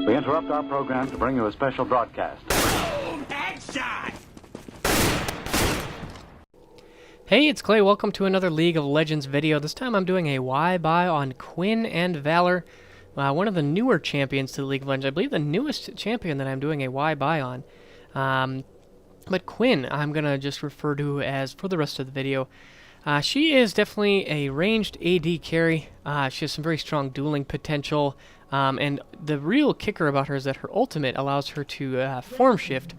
We interrupt our program to bring you a special broadcast. Boom! Headshot! Hey, it's Clay. Welcome to another League of Legends video. This time I'm doing a why buy on Quinn and Valor, one of the newer champions to the League of Legends. I believe the newest champion that I'm doing a why buy on. But Quinn, I'm going to just refer to as for the rest of the video. She is definitely a ranged AD carry. She has some very strong dueling potential. And the real kicker about her is that her ultimate allows her to form shift,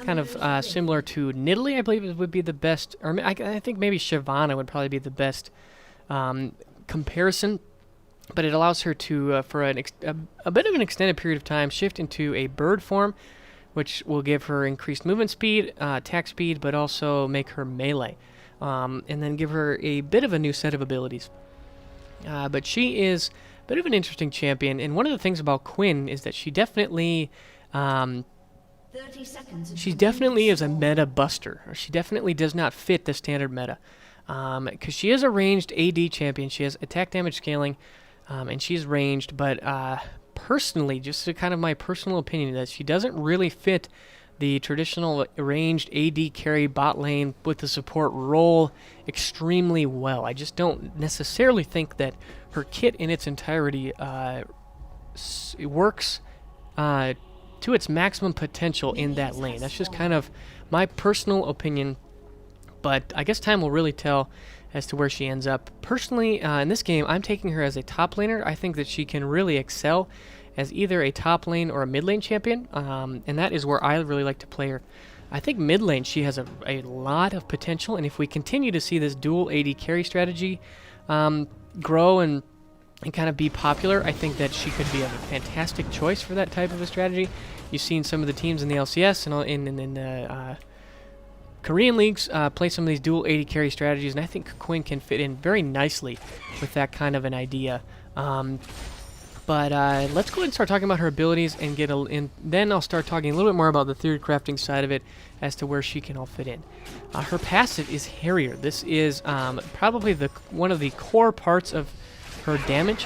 kind of similar to Nidalee, I believe it would be the best, or I think maybe Shyvana would probably be the best comparison. But it allows her to, for a bit of an extended period of time, shift into a bird form, which will give her increased movement speed, attack speed, but also make her melee. And then give her a bit of a new set of abilities. But she is a bit of an interesting champion, and one of the things about Quinn is that she definitely, is a meta buster. Or she definitely does not fit the standard meta, because she is a ranged AD champion. She has attack damage scaling, and she's ranged. But personally, just kind of my personal opinion, that she doesn't really fit the traditional ranged AD carry bot lane with the support role extremely well. I just don't necessarily think that her kit in its entirety works to its maximum potential in that lane. That's just kind of my personal opinion, but I guess time will really tell as to where she ends up. Personally, in this game, I'm taking her as a top laner. I think that she can really excel as either a top lane or a mid lane champion, and that is where I really like to play her. I think mid lane she has a lot of potential, and if we continue to see this dual AD carry strategy grow and kind of be popular, I think that she could be a fantastic choice for that type of a strategy. You've seen some of the teams in the LCS and in the Korean leagues play some of these dual AD carry strategies, and I think Quinn can fit in very nicely with that kind of an idea. But let's go ahead and start talking about her abilities, and then I'll start talking a little bit more about the theory crafting side of it as to where she can all fit in. Her passive is Harrier. This is probably one of the core parts of her damage,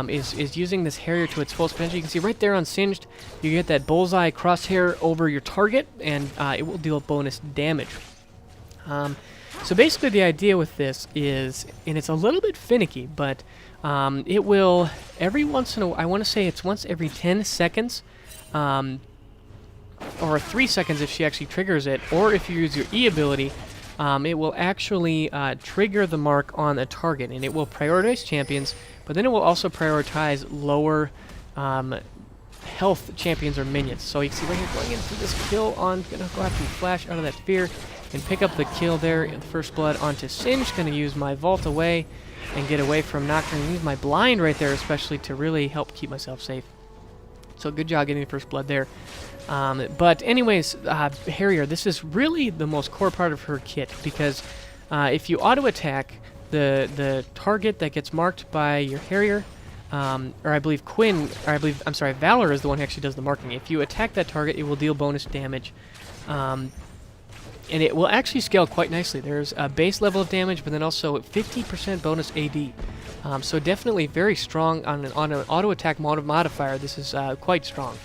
is using this Harrier to its fullest potential. You can see right there on Singed, you get that bullseye crosshair over your target, and it will deal bonus damage. So basically the idea with this is, and it's a little bit finicky, but it will, every once in a while, I want to say it's once every 10 seconds, or 3 seconds if she actually triggers it, or if you use your E ability, it will actually trigger the mark on a target, and it will prioritize champions, but then it will also prioritize lower health champions or minions. So you can see right here, going in for this kill on, gonna go after flash out of that sphere, and pick up the kill there in First Blood onto Singed. Gonna use my Vault away and get away from Nocturne, and use my blind right there especially to really help keep myself safe. So good job getting the First Blood there. But anyways, Harrier, this is really the most core part of her kit, because if you auto attack the target that gets marked by your Harrier, or I believe Valor is the one who actually does the marking. If you attack that target, it will deal bonus damage. And it will actually scale quite nicely. There's a base level of damage, but then also 50% bonus AD. So definitely very strong on an auto attack modifier. This is quite strong.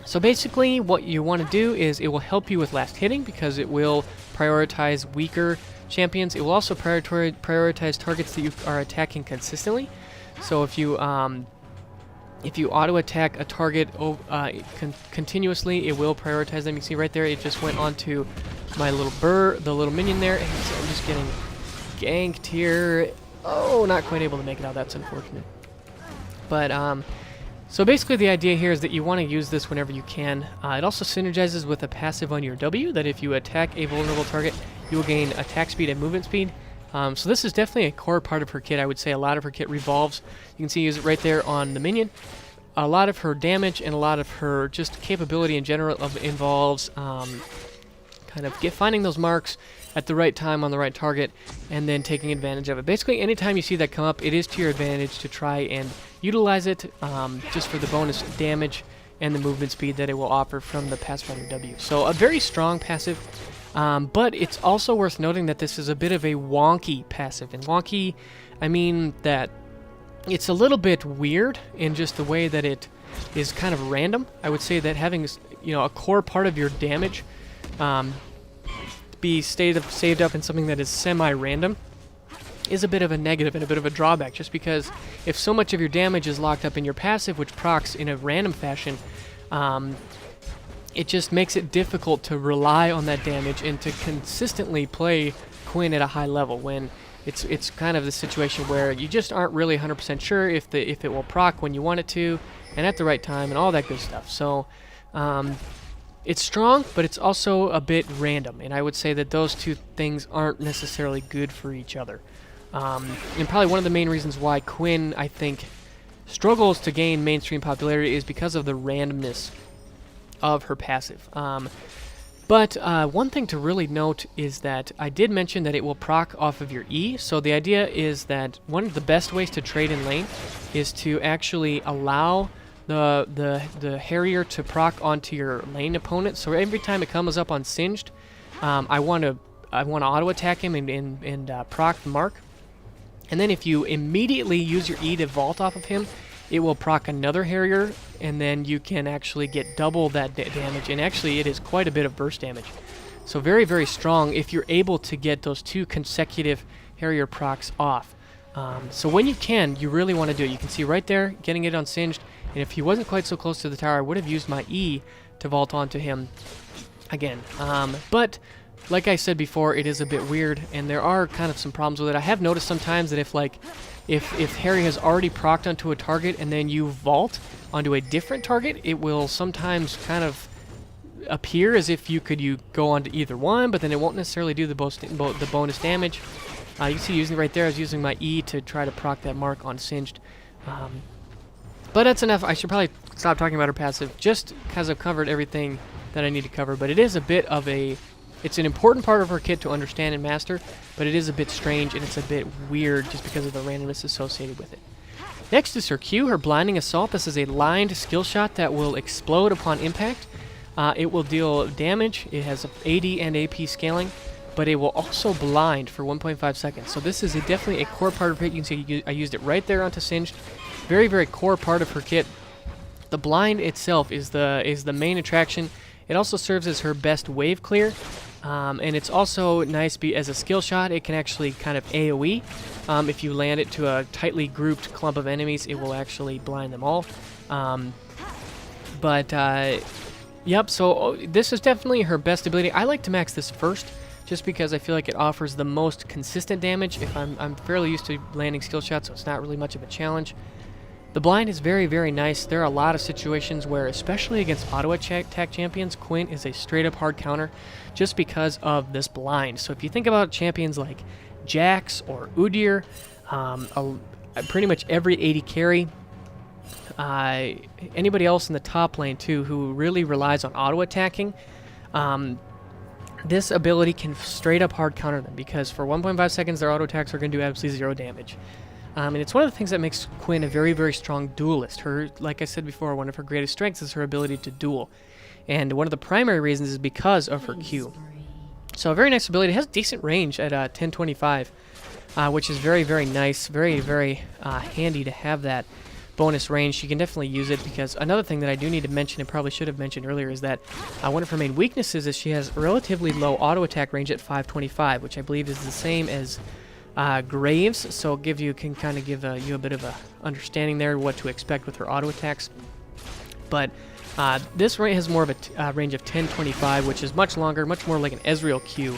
So basically what you want to do is it will help you with last hitting, because it will prioritize weaker champions. It will also prioritize targets that you are attacking consistently. So if you auto attack a target continuously, it will prioritize them. You can see right there, it just went onto my little the little minion there, and so I'm just getting ganked here. Oh, not quite able to make it out. That's unfortunate. But so basically the idea here is that you want to use this whenever you can. It also synergizes with a passive on your W, that if you attack a vulnerable target, you will gain attack speed and movement speed. So this is definitely a core part of her kit. I would say a lot of her kit revolves. You can see use it right there on the minion. A lot of her damage and a lot of her just capability in general involves kind of finding those marks at the right time on the right target, and then taking advantage of it. Basically, anytime you see that come up, it is to your advantage to try and utilize it, just for the bonus damage and the movement speed that it will offer from the passive on your W. So a very strong passive. But it's also worth noting that this is a bit of a wonky passive. And wonky, I mean that it's a little bit weird in just the way that it is kind of random. I would say that having a core part of your damage be saved up in something that is semi-random is a bit of a negative and a bit of a drawback, just because if so much of your damage is locked up in your passive, which procs in a random fashion, it just makes it difficult to rely on that damage and to consistently play Quinn at a high level when it's kind of the situation where you just aren't really 100% sure if it will proc when you want it to and at the right time and all that good stuff. So it's strong, but it's also a bit random, and I would say that those two things aren't necessarily good for each other. And probably one of the main reasons why Quinn, I think, struggles to gain mainstream popularity is because of the randomness of her passive. But one thing to really note is that I did mention that it will proc off of your E, so the idea is that one of the best ways to trade in lane is to actually allow the Harrier to proc onto your lane opponent. So every time it comes up on Singed, I want to auto attack him and proc the mark. And then if you immediately use your E to vault off of him, it will proc another Harrier, and then you can actually get double that damage. And actually, it is quite a bit of burst damage. So very, very strong if you're able to get those 2 consecutive Harrier procs off. So when you can, you really want to do it. You can see right there, getting it on Singed. And if he wasn't quite so close to the tower, I would have used my E to vault onto him again. But like I said before, it is a bit weird, and there are kind of some problems with it. I have noticed sometimes that if Harry has already procced onto a target and then you vault onto a different target, it will sometimes kind of appear as if you go onto either one, but then it won't necessarily do the bonus damage. You see using it right there, I was using my E to try to proc that mark on Singed. But that's enough. I should probably stop talking about her passive just because I've covered everything that I need to cover, but it is a bit of it's an important part of her kit to understand and master, but it is a bit strange and it's a bit weird just because of the randomness associated with it. Next is her Q, her Blinding Assault. This is a lined skill shot that will explode upon impact. It will deal damage. It has AD and AP scaling, but it will also blind for 1.5 seconds. So this is definitely a core part of her kit. You can see I used it right there onto Singed. Very, very core part of her kit. The blind itself is the main attraction. It also serves as her best wave clear. And it's also nice as a skill shot. It can actually kind of AoE. If you land it to a tightly grouped clump of enemies, it will actually blind them all. Yep, so this is definitely her best ability. I like to max this first, just because I feel like it offers the most consistent damage. If I'm fairly used to landing skill shots, so it's not really much of a challenge. The blind is very, very nice. There are a lot of situations where, especially against auto attack champions, Quinn is a straight-up hard counter just because of this blind. So if you think about champions like Jax or Udyr, pretty much every AD carry, anybody else in the top lane too who really relies on auto attacking, this ability can straight-up hard counter them because for 1.5 seconds their auto attacks are going to do absolutely 0 damage. And it's one of the things that makes Quinn a very, very strong duelist. Like I said before, one of her greatest strengths is her ability to duel. And one of the primary reasons is because of her Q. So a very nice ability. It has decent range at 1025, which is very, very nice. Very, very handy to have that bonus range. You can definitely use it because another thing that I do need to mention and probably should have mentioned earlier is that one of her main weaknesses is she has relatively low auto attack range at 525, which I believe is the same as Graves, so can kind of give you a bit of a understanding there what to expect with her auto attacks. But this has more of a range of 1025, which is much longer, much more like an Ezreal Q,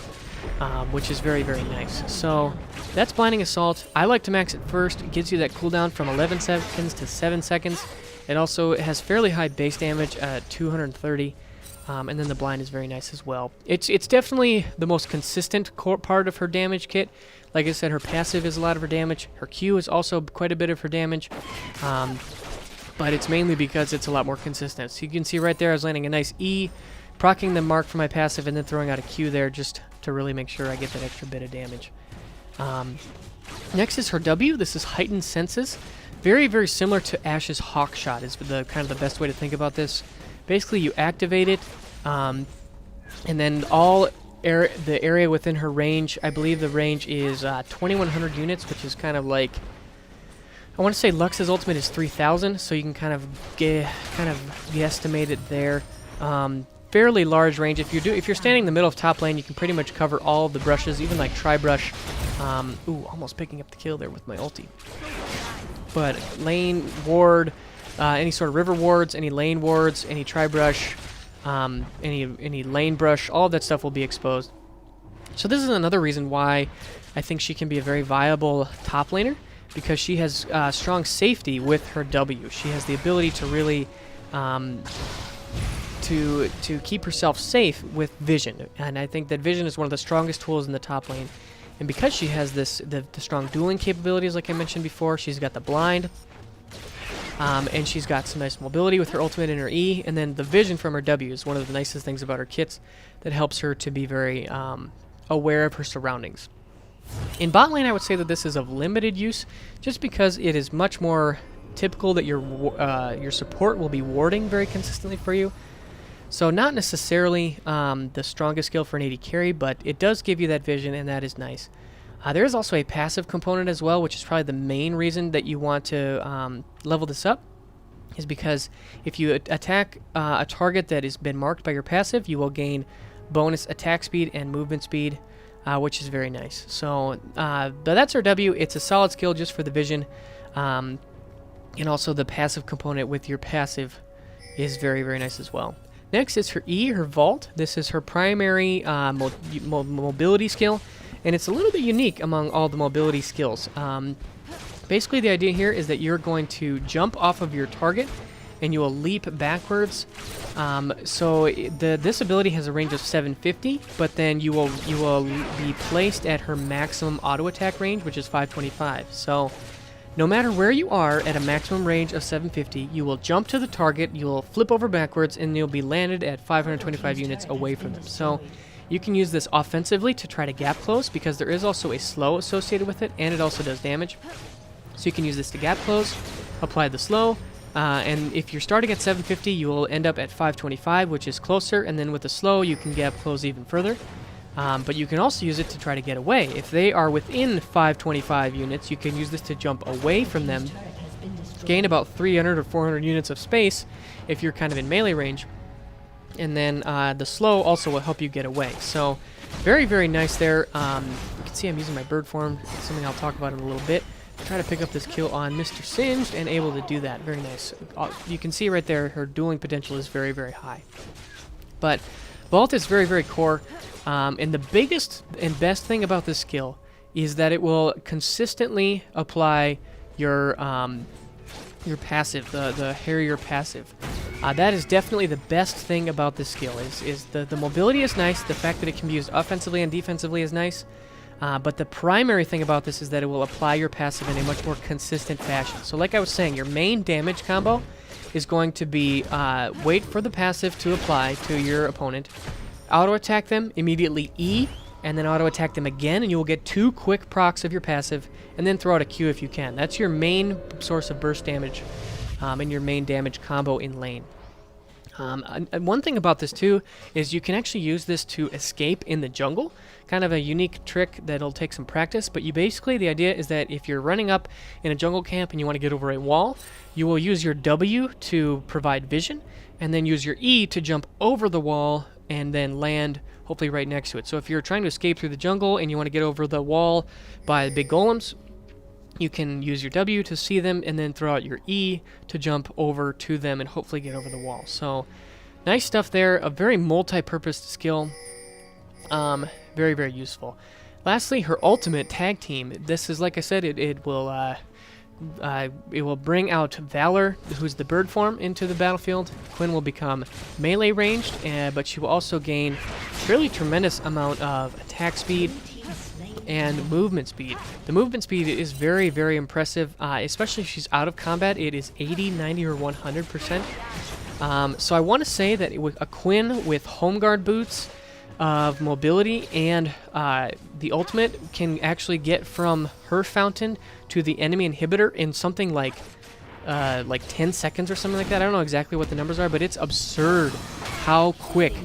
which is very, very nice. So that's Blinding Assault. I like to max it first. It gives you that cooldown from 11 seconds to 7 seconds. It also has fairly high base damage at 230. And then the blind is very nice as well. It's definitely the most consistent core part of her damage kit. Like I said, her passive is a lot of her damage. Her Q is also quite a bit of her damage. But it's mainly because it's a lot more consistent. So you can see right there I was landing a nice E, proccing the mark for my passive, and then throwing out a Q there just to really make sure I get that extra bit of damage. Next is her W. This is Heightened Senses. Very, very similar to Ashe's Hawk Shot is the kind of the best way to think about this. Basically, you activate it, and then the area within her range, I believe the range is 2,100 units, which is kind of like I want to say Lux's ultimate is 3,000, so you can kind of guesstimate it there. Fairly large range. If you're standing in the middle of top lane, you can pretty much cover all of the brushes, even like tri-brush. Ooh, almost picking up the kill there with my ulti. But lane ward, any sort of river wards, any lane wards, any tri-brush, any lane brush, all of that stuff will be exposed. So this is another reason why I think she can be a very viable top laner, because she has strong safety with her W. She has the ability to really to keep herself safe with vision, and I think that vision is one of the strongest tools in the top lane. And because she has the strong dueling capabilities, like I mentioned before, she's got the blind, and she's got some nice mobility with her ultimate and her E, and then the vision from her W is one of the nicest things about her kits that helps her to be very aware of her surroundings. In bot lane, I would say that this is of limited use, just because it is much more typical that your support will be warding very consistently for you. So not necessarily the strongest skill for an AD carry, but it does give you that vision, and that is nice. There is also a passive component as well, which is probably the main reason that you want to level this up, is because if you attack a target that has been marked by your passive, you will gain bonus attack speed and movement speed, which is very nice. So, but that's her W. It's a solid skill just for the vision, and also the passive component with your passive is very, very nice as well. Next is her E, her Vault. This is her primary mobility skill, and it's a little bit unique among all the mobility skills. Basically, the idea here is that you're going to jump off of your target, and you will leap backwards. So this ability has a range of 750, but then you will be placed at her maximum auto attack range, which is 525. So no matter where you are at a maximum range of 750, you will jump to the target, you will flip over backwards, and you'll be landed at 525 units away from them. So you can use this offensively to try to gap close, because there is also a slow associated with it, and it also does damage. So you can use this to gap close, apply the slow, and if you're starting at 750, you will end up at 525, which is closer, and then with the slow, you can gap close even further. But you can also use it to try to get away. If they are within 525 units, you can use this to jump away from them, gain about 300 or 400 units of space if you're kind of in melee range, and then the slow also will help you get away. So very, very nice there. You can see I'm using my bird form, something I'll talk about in a little bit. Try to pick up this kill on Mr. Singed, and able to do that. Very nice. You can see right there her dueling potential is very, very high. But Vault is very, very core. And the biggest and best thing about this skill is that it will consistently apply your passive, the Harrier passive. That is definitely the best thing about this skill. Is the mobility is nice. The fact that it can be used offensively and defensively is nice. But the primary thing about this is that it will apply your passive in a much more consistent fashion. So like I was saying, your main damage combo is going to be wait for the passive to apply to your opponent, auto-attack them, immediately E, and then auto-attack them again, and you will get 2 quick procs of your passive, and then throw out a Q if you can. That's your main source of burst damage and your main damage combo in lane. And one thing about this too is you can actually use this to escape in the jungle. Kind of a unique trick that'll take some practice, but you basically, the idea is that if you're running up in a jungle camp and you want to get over a wall, you will use your W to provide vision, and then use your E to jump over the wall and then land hopefully right next to it. So if you're trying to escape through the jungle and you want to get over the wall by the big golems, you can use your W to see them and then throw out your E to jump over to them and hopefully get over the wall. So nice stuff there. A very multi-purpose skill. Very, very useful. Lastly, her ultimate tag team. This is, like I said, it will bring out Valor, who's the bird form, into the battlefield. Quinn will become melee ranged, but she will also gain fairly tremendous amount of attack speed and movement speed. The movement speed is very, very impressive, especially if she's out of combat. It is 80, 90, or 100%. So I want to say that with a Quinn with home guard boots of mobility and the ultimate can actually get from her fountain to the enemy inhibitor in something like 10 seconds or something like that. I don't know exactly what the numbers are, but it's absurd how quick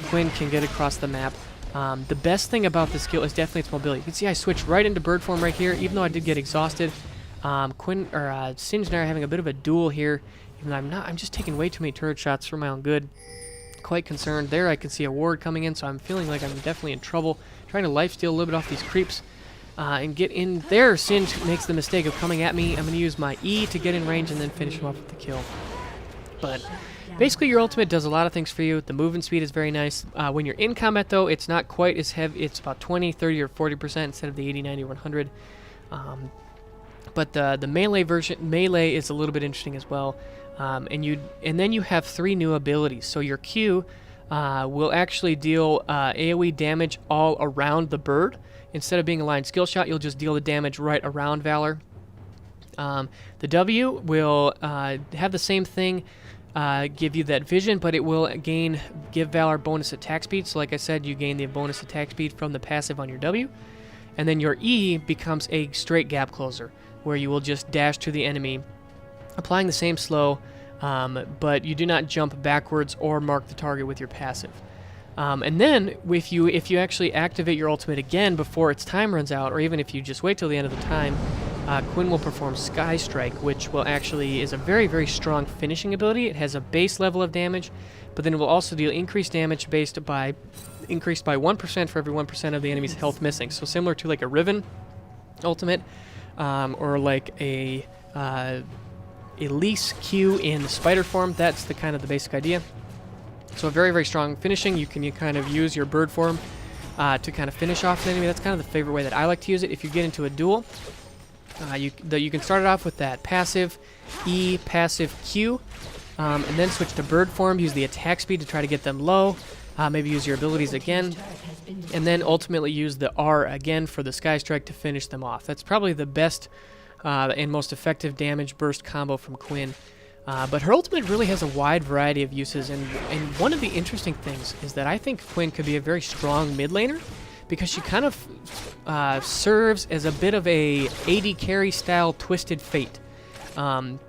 Quinn can get across the map. The best thing about this skill is definitely its mobility. You can see I switched right into bird form right here. Even though I did get exhausted, Quinn or Singe and I are having a bit of a duel here. Even though I'm just taking way too many turret shots for my own good. Quite concerned. There I can see a ward coming in, so I'm feeling like I'm definitely in trouble. Trying to lifesteal a little bit off these creeps and get in there. Singe makes the mistake of coming at me. I'm going to use my E to get in range and then finish him off with the kill. But basically your ultimate does a lot of things for you. The movement speed is very nice. When you're in combat though, it's not quite as heavy. It's about 20, 30, or 40% instead of the 80, 90, 100. But the melee is a little bit interesting as well. And then you have 3 new abilities. So your Q will actually deal AoE damage all around the bird. Instead of being a line skill shot, you'll just deal the damage right around Valor. The W will have the same thing, give you that vision, but it will give Valor bonus attack speed. So like I said, you gain the bonus attack speed from the passive on your W. And then your E becomes a straight gap closer, where you will just dash to the enemy, applying the same slow, but you do not jump backwards or mark the target with your passive. And then if you actually activate your ultimate again before its time runs out, or even if you just wait till the end of the time, Quinn will perform Sky Strike, which is a very, very strong finishing ability. It has a base level of damage, but then it will also deal increased damage increased by 1% for every 1% of the enemy's health missing. So similar to like a Riven ultimate, or like a Elise Q in spider form. That's the kind of the basic idea. So very, very strong finishing. You can kind of use your bird form to kind of finish off an enemy. That's kind of the favorite way that I like to use it. If you get into a duel, you can start it off with that passive E, passive Q, and then switch to bird form. Use the attack speed to try to get them low. Maybe use your abilities again, and then ultimately use the R again for the Sky Strike to finish them off. That's probably the best and most effective damage burst combo from Quinn. But her ultimate really has a wide variety of uses, and one of the interesting things is that I think Quinn could be a very strong mid laner, because she kind of serves as a bit of a AD carry style Twisted Fate. So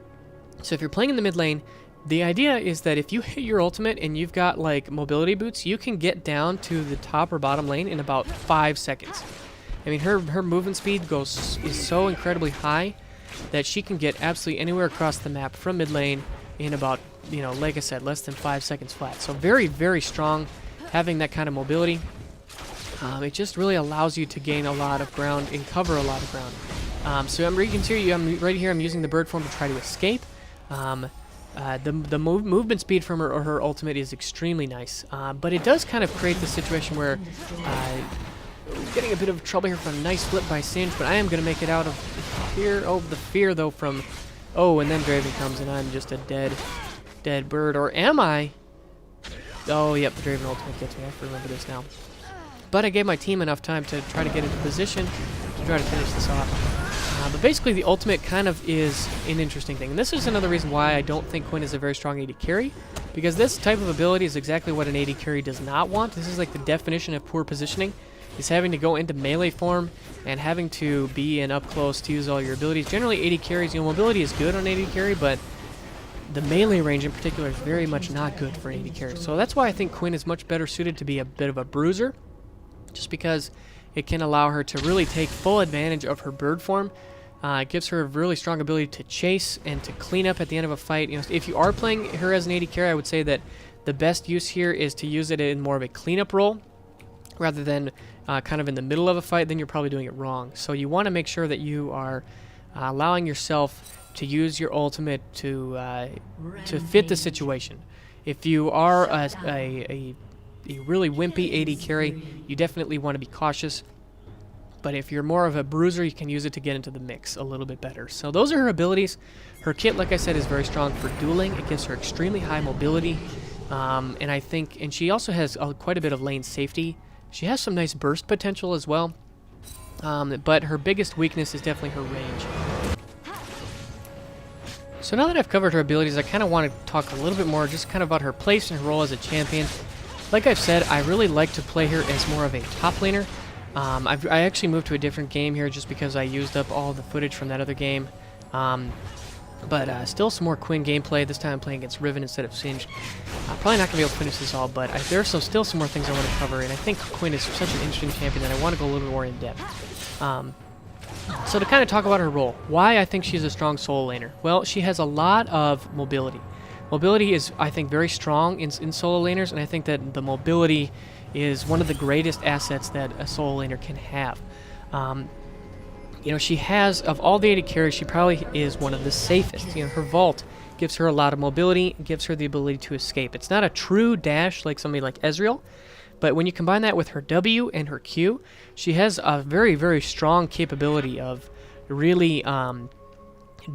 if you're playing in the mid lane, the idea is that if you hit your ultimate and you've got like mobility boots, you can get down to the top or bottom lane in about 5 seconds. I mean, her movement speed is so incredibly high that she can get absolutely anywhere across the map from mid lane in about, like I said, less than 5 seconds flat. So very, very strong having that kind of mobility. It just really allows you to gain a lot of ground and cover a lot of ground. So you can see I'm right here. I'm using the bird form to try to escape. The movement speed from her ultimate is extremely nice, but it does kind of create the situation where getting a bit of trouble here from a nice flip by Singe, but I am going to make it out of here. Oh, the fear though from... Oh, and then Draven comes and I'm just a dead bird. Or am I? Oh, yep, the Draven ultimate gets me. I have to remember this now. But I gave my team enough time to try to get into position to try to finish this off. But basically the ultimate kind of is an interesting thing. And this is another reason why I don't think Quinn is a very strong AD carry, because this type of ability is exactly what an AD carry does not want. This is like the definition of poor positioning, is having to go into melee form and having to be in up close to use all your abilities. Generally AD carries, mobility is good on AD carry, but the melee range in particular is very much not good for an AD carry. So that's why I think Quinn is much better suited to be a bit of a bruiser, just because it can allow her to really take full advantage of her bird form. It gives her a really strong ability to chase and to clean up at the end of a fight. If you are playing her as an AD carry, I would say that the best use here is to use it in more of a cleanup role rather than kind of in the middle of a fight. Then you're probably doing it wrong. So you want to make sure that you are allowing yourself to use your ultimate to fit the situation. If you are a really wimpy AD carry, you definitely want to be cautious. But if you're more of a bruiser, you can use it to get into the mix a little bit better. So those are her abilities. Her kit, like I said, is very strong for dueling. It gives her extremely high mobility. And she also has quite a bit of lane safety. She has some nice burst potential as well. But her biggest weakness is definitely her range. So now that I've covered her abilities, I kind of want to talk a little bit more just kind of about her place and her role as a champion. Like I've said, I really like to play her as more of a top laner. I actually moved to a different game here just because I used up all the footage from that other game. But still some more Quinn gameplay. This time I'm playing against Riven instead of Singe. Probably not going to be able to finish this all, but there's still some more things I want to cover, and I think Quinn is such an interesting champion that I want to go a little bit more in depth. So to kind of talk about her role, why I think she's a strong solo laner. Well, she has a lot of mobility. Mobility is, I think, very strong in solo laners, and I think that the mobility is one of the greatest assets that a solo laner can have. She has, of all the AD carries, she probably is one of the safest. Her vault gives her a lot of mobility, gives her the ability to escape. It's not a true dash like somebody like Ezreal, but when you combine that with her W and her Q, she has a very, very strong capability of really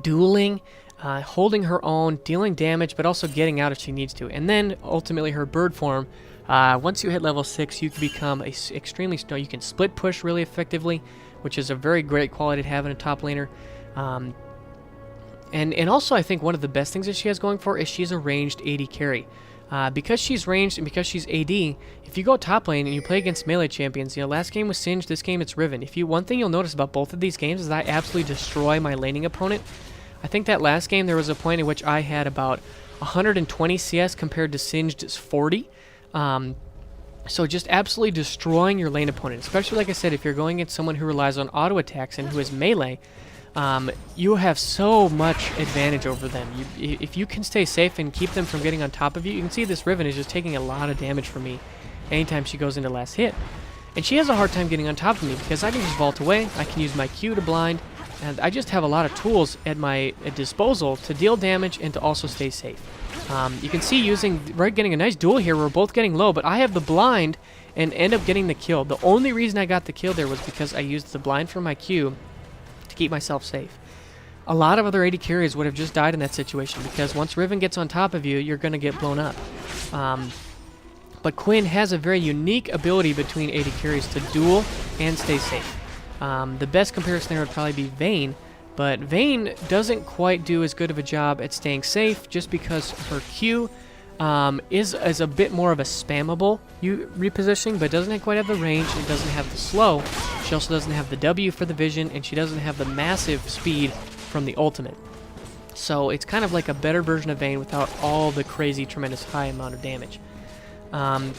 dueling, holding her own, dealing damage, but also getting out if she needs to. And then, ultimately, her bird form, once you hit level 6, you can become extremely strong. You can split push really effectively, which is a very great quality to have in a top laner. And also, I think one of the best things that she has going for is she's a ranged AD carry. Because she's ranged and because she's AD, if you go top lane and you play against melee champions, last game was Singed, this game it's Riven. One thing you'll notice about both of these games is I absolutely destroy my laning opponent. I think that last game there was a point in which I had about 120 CS compared to Singed's 40. So just absolutely destroying your lane opponent, especially like I said, if you're going against someone who relies on auto attacks and who is melee. You have so much advantage over them. If you can stay safe and keep them from getting on top of you, you can see this Riven is just taking a lot of damage from me anytime she goes into last hit. And she has a hard time getting on top of me because I can just vault away, I can use my Q to blind, and I just have a lot of tools at my disposal to deal damage and to also stay safe. You can see getting a nice duel here. We're both getting low, but I have the blind and end up getting the kill. The only reason I got the kill there was because I used the blind for my Q to keep myself safe. A lot of other AD carries would have just died in that situation because once Riven gets on top of you, you're going to get blown up. But Quinn has a very unique ability between AD carries to duel and stay safe. The best comparison there would probably be Vayne, but Vayne doesn't quite do as good of a job at staying safe just because her Q is a bit more of a spammable repositioning, but doesn't quite have the range, it doesn't have the slow. She also doesn't have the W for the vision, and she doesn't have the massive speed from the ultimate. So it's kind of like a better version of Vayne without all the crazy, tremendous high amount of damage. But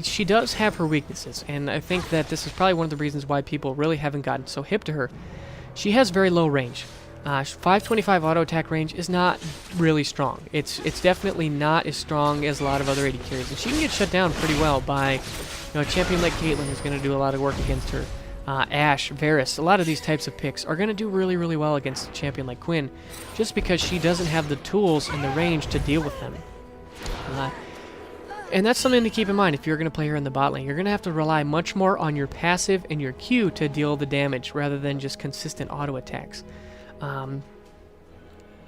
she does have her weaknesses, and I think that this is probably one of the reasons why people really haven't gotten so hip to her. She has very low range. 525 auto attack range is not really strong. It's definitely not as strong as a lot of other AD carries, and she can get shut down pretty well by a champion like Caitlyn who's going to do a lot of work against her. Ashe, Varus, a lot of these types of picks are going to do really, really well against a champion like Quinn, just because she doesn't have the tools and the range to deal with them. And that's something to keep in mind if you're going to play her in the bot lane. You're going to have to rely much more on your passive and your Q to deal the damage rather than just consistent auto attacks. And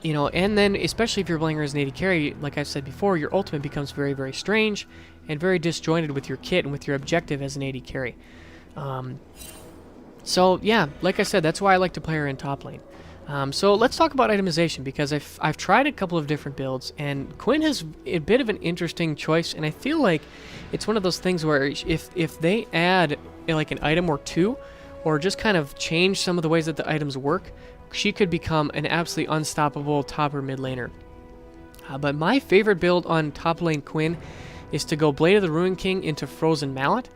then especially if you're playing her as an AD carry, like I said before, your ultimate becomes very, very strange and very disjointed with your kit and with your objective as an AD carry. So yeah, like I said, that's why I like to play her in top lane. So let's talk about itemization, because I've tried a couple of different builds, and Quinn has a bit of an interesting choice, and I feel like it's one of those things where if they add like an item or two, or just kind of change some of the ways that the items work, she could become an absolutely unstoppable top or mid laner. But my favorite build on top lane Quinn is to go Blade of the Ruin King into Frozen Mallet.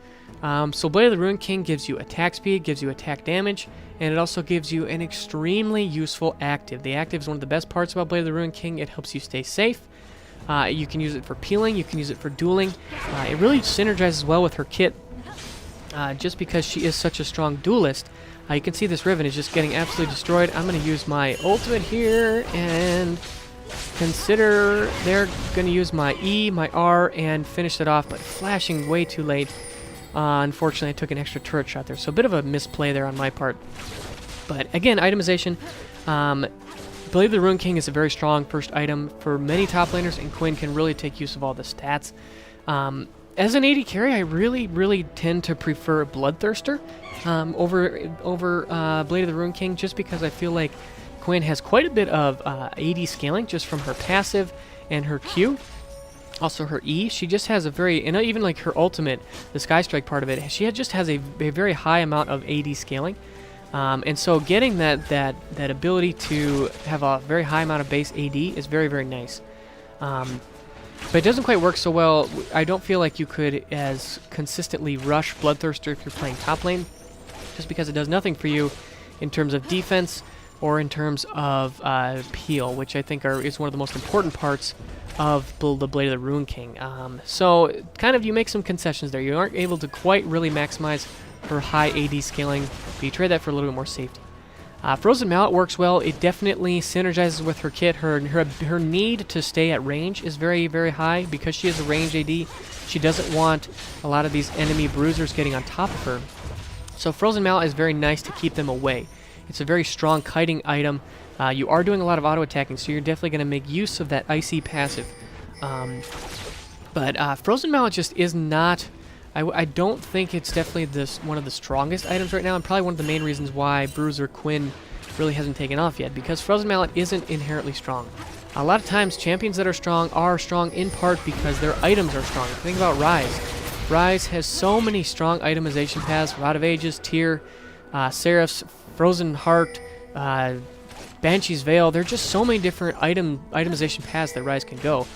So Blade of the Ruin King gives you attack speed, gives you attack damage, and it also gives you an extremely useful active. The active is one of the best parts about Blade of the Ruin King. It helps you stay safe. You can use it for peeling, you can use it for dueling. It really synergizes well with her kit, just because she is such a strong duelist. You can see this Riven is just getting absolutely destroyed. I'm going to use my ultimate here, and consider they're going to use my E, my R, and finish it off, but flashing way too late. Unfortunately, I took an extra turret shot there, so a bit of a misplay there on my part. But again, itemization. Blade of the Ruin King is a very strong first item for many top laners, and Quinn can really take use of all the stats. As an AD carry, I really tend to prefer Bloodthirster over Blade of the Ruin King, just because I feel like Quinn has quite a bit of AD scaling just from her passive and her Q. Also her E, she just has a very, and even like her ultimate, the Sky Strike part of it, she just has a very high amount of AD scaling. And so getting that ability to have a very high amount of base AD is very nice. But it doesn't quite work so well. I don't feel like you could as consistently rush Bloodthirster if you're playing top lane. just because it does nothing for you in terms of defense or in terms of peel, which I think is one of the most important parts of the Blade of the Ruin King. So kind of you make some concessions there. You aren't able to quite really maximize her high AD scaling, but you trade that for a little bit more safety. Frozen Mallet works well. It definitely synergizes with her kit. Her need to stay at range is very, very high because she is a range AD. She doesn't want a lot of these enemy bruisers getting on top of her. So Frozen Mallet is very nice to keep them away. It's a very strong kiting item. You are doing a lot of auto attacking, so you're definitely going to make use of that icy passive. But Frozen Mallet just is not... I don't think it's definitely one of the strongest items right now, and probably one of the main reasons why Bruiser Quinn really hasn't taken off yet, because Frozen Mallet isn't inherently strong. A lot of times, champions that are strong in part because their items are strong. Think about Ryze. Ryze has so many strong itemization paths: Rod of Ages, Tear, Seraph's, Frozen Heart, Banshee's Veil. There are just so many different itemization paths that Ryze can go.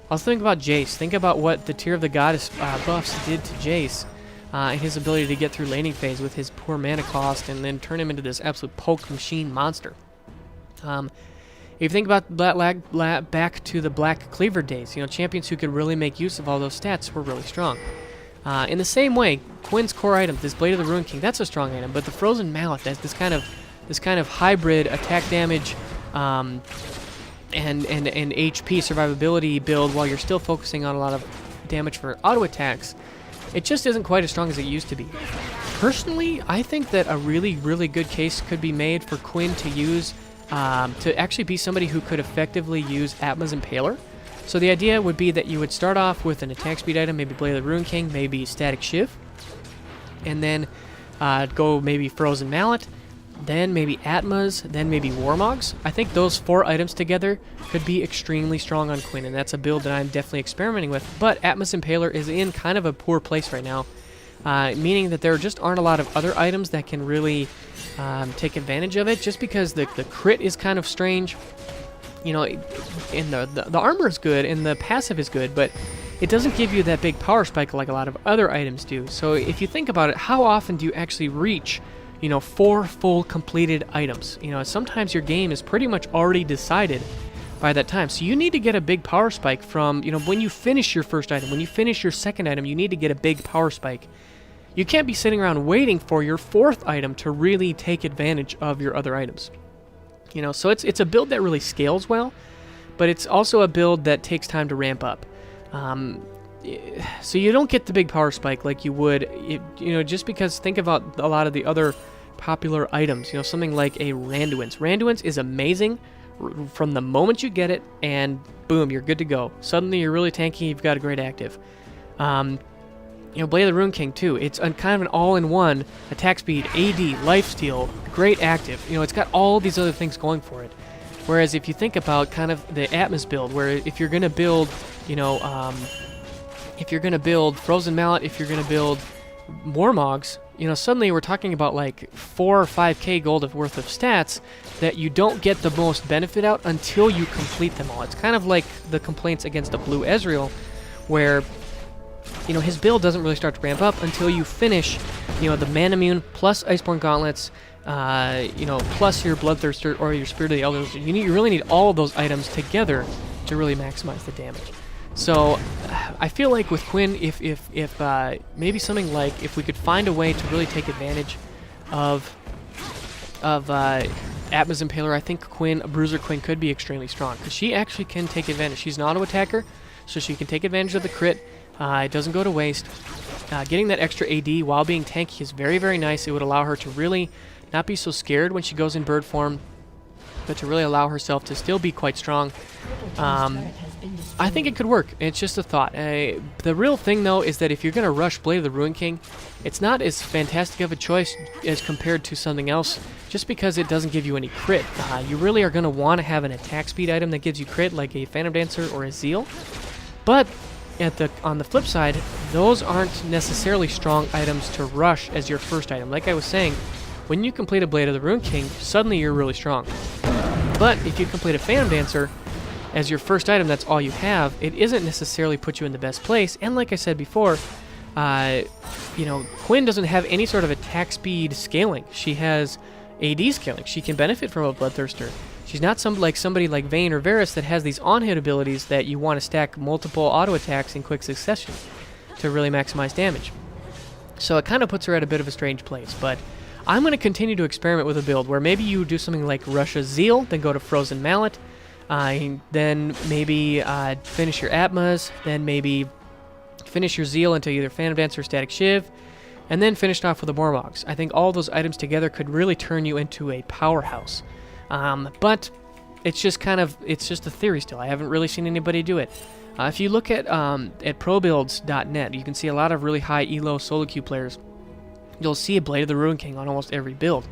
Also think about Jace. Think about what the Tear of the Goddess buffs did to Jace and his ability to get through laning phase with his poor mana cost and then turn him into this absolute poke machine monster. If you think about back to the Black Cleaver days, champions who could really make use of all those stats were really strong. In the same way, Quinn's core item, this Blade of the Ruin King, that's a strong item, but the Frozen Mallet, that's this kind of hybrid attack damage and HP survivability build while you're still focusing on a lot of damage for auto attacks. It just isn't quite as strong as it used to be. Personally, I think that a really, really good case could be made for Quinn to use to actually be somebody who could effectively use Atma's Impaler. So the idea would be that you would start off with an attack speed item, maybe Blade of the Ruin King, maybe Static Shiv, and then go maybe Frozen Mallet, then maybe Atma's, then maybe Warmogs. I think those 4 items together could be extremely strong on Quinn, and that's a build that I'm definitely experimenting with. But Atma's Impaler is in kind of a poor place right now, meaning that there just aren't a lot of other items that can really take advantage of it, just because the crit is kind of strange. And the armor is good and the passive is good, but it doesn't give you that big power spike like a lot of other items do. So if you think about it, how often do you actually reach 4 full completed items? Sometimes your game is pretty much already decided by that time. So you need to get a big power spike from, when you finish your first item, when you finish your second item, you need to get a big power spike. You can't be sitting around waiting for your 4th item to really take advantage of your other items. So it's a build that really scales well, but it's also a build that takes time to ramp up. So you don't get the big power spike like you would, just because think about a lot of the other popular items. Something like a Randuin's. Randuin's is amazing from the moment you get it, and boom, you're good to go. Suddenly you're really tanky, you've got a great active. Blade of the Ruin King too. It's kind of an all-in-one attack speed, AD, lifesteal, great active. It's got all these other things going for it. Whereas if you think about kind of the Atmos build, where if you're gonna build, if you're gonna build Frozen Mallet, if you're gonna build Warmogs, suddenly we're talking about like 4 or 5k gold worth of stats that you don't get the most benefit out until you complete them all. It's kind of like the complaints against a blue Ezreal, where his build doesn't really start to ramp up until you finish, the Manamune plus Iceborne Gauntlets, plus your Bloodthirster or your Spirit of the Elders. You really need all of those items together to really maximize the damage. So I feel like with Quinn, if maybe something like if we could find a way to really take advantage of Atma's Impaler, I think Bruiser Quinn could be extremely strong, because she actually can take advantage. She's an auto attacker, so she can take advantage of the crit. It doesn't go to waste. Getting that extra AD while being tanky is very, very nice. It would allow her to really not be so scared when she goes in bird form, but to really allow herself to still be quite strong. I think it could work. It's just a thought. The real thing, though, is that if you're going to rush Blade of the Ruin King, it's not as fantastic of a choice as compared to something else, just because it doesn't give you any crit. You really are going to want to have an attack speed item that gives you crit, like a Phantom Dancer or a Zeal. But on the flip side, those aren't necessarily strong items to rush as your first item. Like I was saying, when you complete a Blade of the Ruin King, suddenly you're really strong. But if you complete a Phantom Dancer as your first item, that's all you have, it isn't necessarily put you in the best place. And like I said before, Quinn doesn't have any sort of attack speed scaling. She has AD scaling. She can benefit from a Bloodthirster. She's not somebody like Vayne or Varus that has these on-hit abilities that you want to stack multiple auto attacks in quick succession to really maximize damage. So it kind of puts her at a bit of a strange place, but I'm going to continue to experiment with a build where maybe you do something like Russia's Zeal, then go to Frozen Mallet, then maybe finish your Atmas, then maybe finish your Zeal into either Phantom Dance or Static Shiv, and then finish it off with the Mormogs. I think all those items together could really turn you into a powerhouse. But it's just a theory still. I haven't really seen anybody do it. If you look at probuilds.net, you can see a lot of really high elo solo queue players. You'll see a Blade of the Ruin King on almost every build.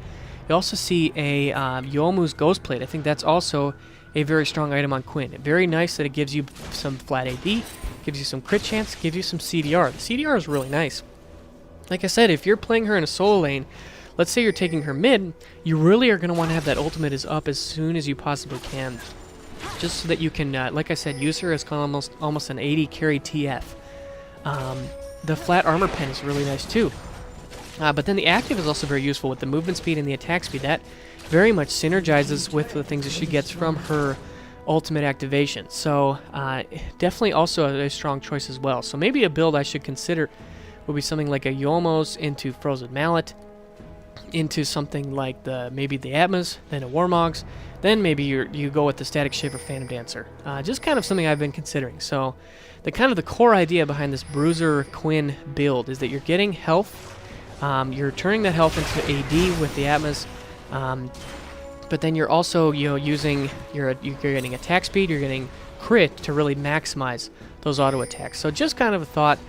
You also see a Yomu's Ghost Plate. I think that's also a very strong item on Quinn. Very nice that it gives you some flat AD, gives you some crit chance, gives you some CDR. The CDR is really nice. Like I said, if you're playing her in a solo lane, let's say you're taking her mid, you really are going to want to have that ultimate is up as soon as you possibly can. Just so that you can, like I said, use her as almost an 80 carry TF. The flat armor pen is really nice too. But then the active is also very useful with the movement speed and the attack speed. That very much synergizes with the things that she gets from her ultimate activation. So definitely also a strong choice as well. So maybe a build I should consider would be something like a Yomos into Frozen Mallet, into something like maybe the Atmas, then a Warmogs, then maybe you go with the Static Shiv or Phantom Dancer. Just kind of something I've been considering. So the core idea behind this Bruiser Quinn build is that you're getting health. You're turning that health into AD with the Atmas, but then you're also you're getting attack speed, you're getting crit to really maximize those auto attacks. So just kind of a thought.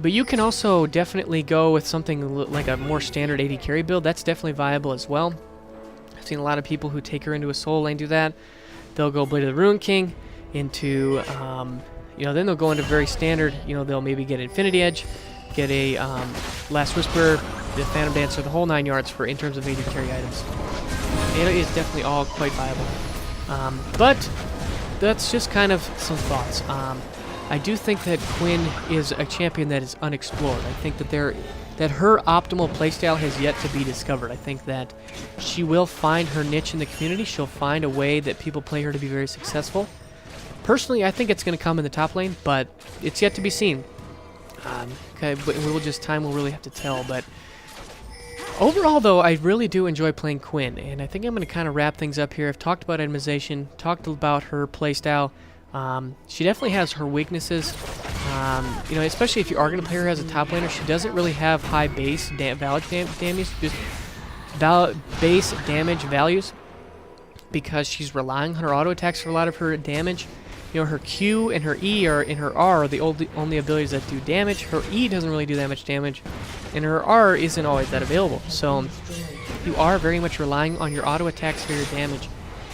But you can also definitely go with something like a more standard AD carry build. That's definitely viable as well. I've seen a lot of people who take her into a solo lane do that. They'll go Blade of the Ruin King into, then they'll go into very standard. They'll maybe get Infinity Edge, get a Last Whisper, the Phantom Dancer, the whole 9 yards for in terms of AD carry items. It is definitely all quite viable. But that's just kind of some thoughts. I do think that Quinn is a champion that is unexplored. I think that her optimal playstyle has yet to be discovered. I think that she will find her niche in the community. She'll find a way that people play her to be very successful. Personally, I think it's going to come in the top lane, but it's yet to be seen. Time will really have to tell. But overall, though, I really do enjoy playing Quinn, and I think I'm going to kind of wrap things up here. I've talked about itemization, talked about her playstyle. She definitely has her weaknesses, especially if you are going to play her as a top laner. She doesn't really have high base base damage values because she's relying on her auto attacks for a lot of her damage. Her Q and her E and her R are the only abilities that do damage. Her E doesn't really do that much damage, and her R isn't always that available. So you are very much relying on your auto attacks for your damage.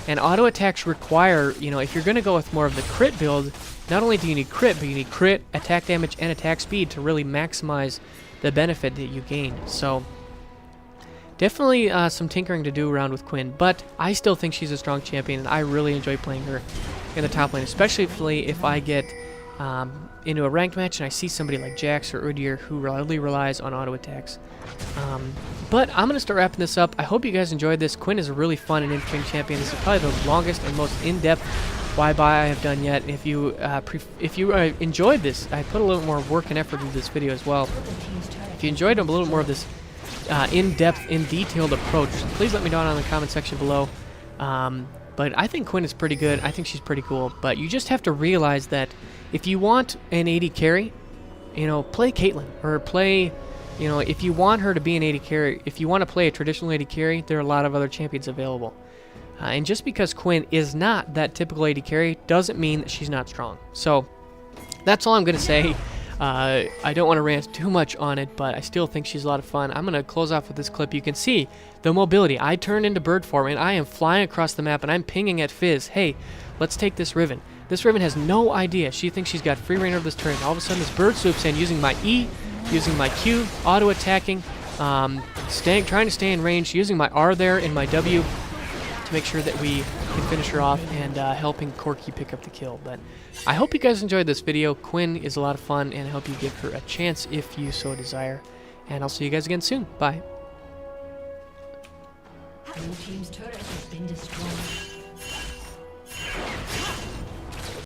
And auto attacks require, if you're going to go with more of the crit build, not only do you need crit, but you need crit, attack damage, and attack speed to really maximize the benefit that you gain. So definitely some tinkering to do around with Quinn, but I still think she's a strong champion, and I really enjoy playing her in the top lane, especially if I get into a ranked match and I see somebody like Jax or Udyr who really relies on auto attacks. But I'm going to start wrapping this up. I hope you guys enjoyed this. Quinn is a really fun and interesting champion. This is probably the longest and most in-depth why-by I have done yet. If you enjoyed this, I put a little more work and effort into this video as well. If you enjoyed a little more of this in-depth, in-detailed approach, please let me know in the comment section below. But I think Quinn is pretty good. I think she's pretty cool. But you just have to realize that if you want an AD carry, play Caitlyn or play... if you want her to be an AD carry, if you want to play a traditional AD carry, there are a lot of other champions available. And just because Quinn is not that typical AD carry doesn't mean that she's not strong. So that's all I'm going to say. I don't want to rant too much on it, but I still think she's a lot of fun. I'm going to close off with this clip. You can see the mobility. I turned into bird form, and I am flying across the map, and I'm pinging at Fizz. Hey, let's take this Riven. This Riven has no idea. She thinks she's got free reign over this turret. All of a sudden, this bird swoops in using my E, using my Q, auto-attacking, trying to stay in range, using my R there and my W to make sure that we can finish her off and helping Corky pick up the kill. But I hope you guys enjoyed this video. Quinn is a lot of fun, and I hope you give her a chance if you so desire. And I'll see you guys again soon. Bye. Blue team's turret has been destroyed.